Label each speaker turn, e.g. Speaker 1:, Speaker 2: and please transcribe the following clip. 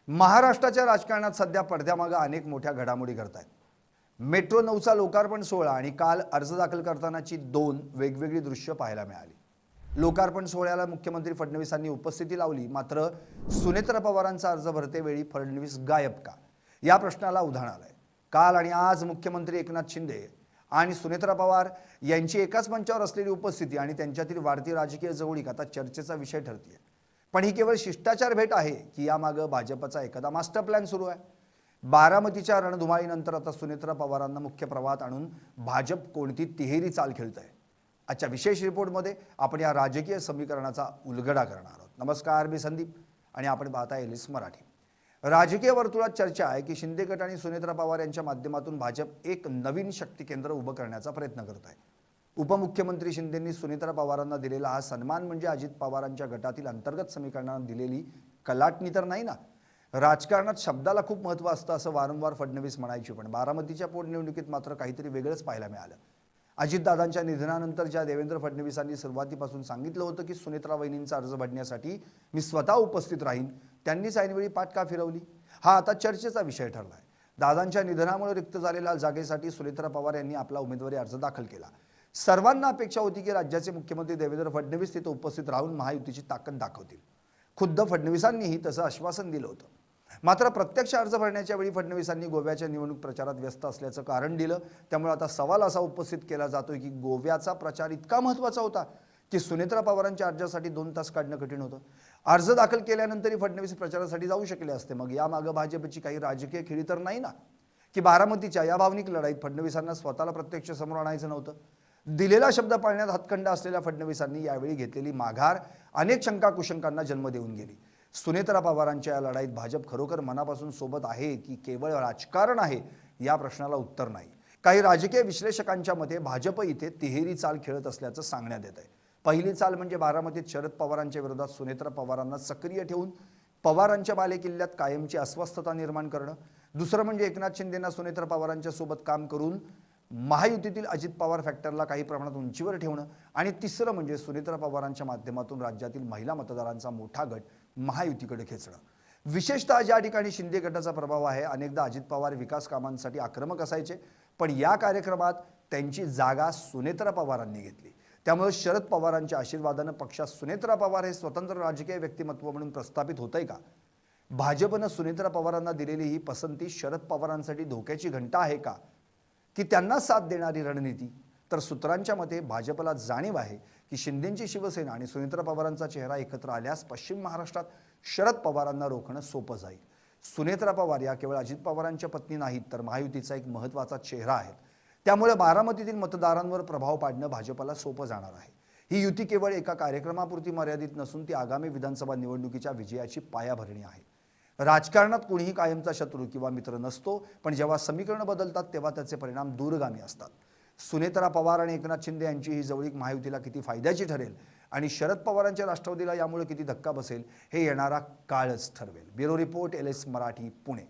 Speaker 1: महाराष्ट्राच्या राजकारणात सध्या पडद्यामागे अनेक मोठ्या घडामोडी घडत आहेत। मेट्रो 9चा लोकार्पण सोहळा आणि काल अर्ज दाखल करतानाची दोन वेगवेगळी दृश्य पाहायला मिळाली। लोकार्पण सोहळ्याला मुख्यमंत्री फडणवीसांनी उपस्थिती लावली, मात्र सुनेत्रा पवारांचा अर्ज भरतेवेळी फडणवीस गायब का, या प्रश्नाला उधाण आलंय। काल आणि आज मुख्यमंत्री एकनाथ शिंदे आणि सुनेत्रा पवार यांची एकाच मंचावर असलेली उपस्थिती आणि त्यांच्यातील वाढती राजकीय जवळीक आता चर्चेचा विषय ठरते। पण ही केवळ शिष्टाचार भेट आहे की यामागे भाजपचा एखादा मास्टर प्लॅन सुरू आहे? बारामतीच्या रणधुमाळीनंतर आता सुनेत्रा पवारांना मुख्य प्रवाहात आणून भाजप कोणती तिहेरी चाल खेळतंय? आजच्या विशेष रिपोर्टमध्ये आपण या राजकीय समीकरणाचा उलगडा करणार आहोत। नमस्कार, मी संदीप आणि आपण पाहताय एलिस मराठी। राजकीय वर्तुळात चर्चा आहे की शिंदे गट आणि सुनेत्रा पवार यांच्या माध्यमातून भाजप एक नवीन शक्ती केंद्र उभं करण्याचा प्रयत्न करत आहे। उपमुख्यमंत्री शिंदेंनी सुनेत्रा पवारांना दिलेला हा सन्मान म्हणजे अजित पवारांच्या गटातील अंतर्गत समीकरणांना दिलेली कलाटणी तर नाही ना? राजकारणात शब्दाला खूप महत्त्व असतं असं वारंवार फडणवीस म्हणायचे, पण बारामतीच्या पोटनिवडणुकीत मात्र काहीतरी वेगळंच पाहायला मिळालं। अजितदादांच्या निधनानंतर ज्या देवेंद्र फडणवीसांनी सुरुवातीपासून सांगितलं होतं की सुनेत्रा वहिनींचा अर्ज भरण्यासाठी मी स्वतः उपस्थित राहीन, त्यांनीच ऐनवेळी पाठ का फिरवली, हा आता चर्चेचा विषय ठरलाय। दादांच्या निधनामुळे रिक्त झालेल्या जागेसाठी सुनेत्रा पवार यांनी आपला उमेदवारी अर्ज दाखल केला। सर्वांना अपेक्षा होती की राज्याचे मुख्यमंत्री देवेंद्र फडणवीस तिथे उपस्थित राहून महायुतीची ताकद दाखवतील। खुद्द फडणवीसांनीही तसं आश्वासन दिलं होतं। मात्र प्रत्यक्ष अर्ज भरण्याच्या वेळी फडणवीसांनी गोव्याच्या निवडणूक प्रचारात व्यस्त असल्याचं कारण दिलं। त्यामुळे आता सवाल असा उपस्थित केला जातोय की गोव्याचा प्रचार इतका महत्त्वाचा होता की सुनेत्रा पवारांच्या अर्जासाठी 2 तास काढणं कठीण होतं। अर्ज दाखल केल्यानंतरही फडणवीस प्रचारासाठी जाऊ शकले असते। मग यामागे भाजपची काही राजकीय खेळी तर नाही ना, की बारामतीच्या या भावनिक लढाईत फडणवीसांना स्वतःला प्रत्यक्ष समोर आणायचं नव्हतं? दिलेला शब्द पाळण्यात हातखंडा असलेल्या फडणवीसांनी यावेळी घेतलेली माघार अनेक शंका कुशंकांना जन्म देऊन गेली। सुनेत्रा पवारांच्या या लढाईत भाजप खरोखर मनापासून सोबत आहे की केवळ राजकारण आहे, या प्रश्नाला उत्तर नाही। काही राजकीय विश्लेषकांच्या मते भाजप इथे तिहेरी चाल खेळत असल्याचं सांगण्यात येत आहे। पहिली चाल म्हणजे बारामतीत शरद पवारांच्या विरोधात सुनेत्रा पवारांना सक्रिय ठेवून पवारांच्या बालेकिल्ल्यात कायमची अस्वस्थता निर्माण करणं। दुसरं म्हणजे एकनाथ शिंदेंना सुनेत्रा पवारांच्या सोबत काम करून महायुतीतील अजित पवार फॅक्टरला काही प्रमाणात उंचीवर ठेवणं। आणि तिसरं म्हणजे सुनेत्रा पवारांच्या माध्यमातून राज्यातील महिला मतदारांचा मोठा गट महायुतीकडे खेचणं। विशेषतः ज्या ठिकाणी शिंदे गटाचा प्रभाव आहे, अनेकदा अजित पवार विकास कामांसाठी आक्रमक असायचे, पण या कार्यक्रमात त्यांची जागा सुनेत्रा पवारांनी घेतली। त्यामुळे शरद पवारांच्या आशीर्वादानं पक्षात सुनेत्रा पवार हे स्वतंत्र राजकीय व्यक्तिमत्व म्हणून प्रस्थापित होतंय का? भाजपनं सुनेत्रा पवारांना दिलेली ही पसंती शरद पवारांसाठी धोक्याची घंटा आहे का, की त्यांना साथ देणारी रणनीती? तर सूत्रांच्या मते भाजपला जाणीव आहे की शिंदेंची शिवसेना आणि सुनेत्रा पवारांचा चेहरा एकत्र आल्यास पश्चिम महाराष्ट्रात शरद पवारांना रोखणं सोपं जाईल। सुनेत्रा पवार या केवळ अजित पवारांच्या पत्नी नाहीत, तर महायुतीचा एक महत्त्वाचा चेहरा आहेत। त्यामुळे बारामतीतील मतदारांवर प्रभाव पाडणं भाजपला सोपं जाणार आहे। ही युती केवळ एका कार्यक्रमापुरती मर्यादित नसून ती आगामी विधानसभा निवडणुकीच्या विजयाची पायाभरणी आहे। राजकारणात कोणीही कायमचा शत्रू किंवा मित्र नसतो, पण जेव्हा समीकरणं बदलतात तेव्हा त्याचे परिणाम दूरगामी असतात। सुनेत्रा पवार आणि एकनाथ शिंदे यांची ही जवळीक महायुतीला किती फायद्याची ठरेल आणि शरद पवारांच्या राष्ट्रवादीला यामुळे किती धक्का बसेल, हे येणारा काळच ठरवेल। ब्युरो रिपोर्ट, एलिस मराठी, पुणे।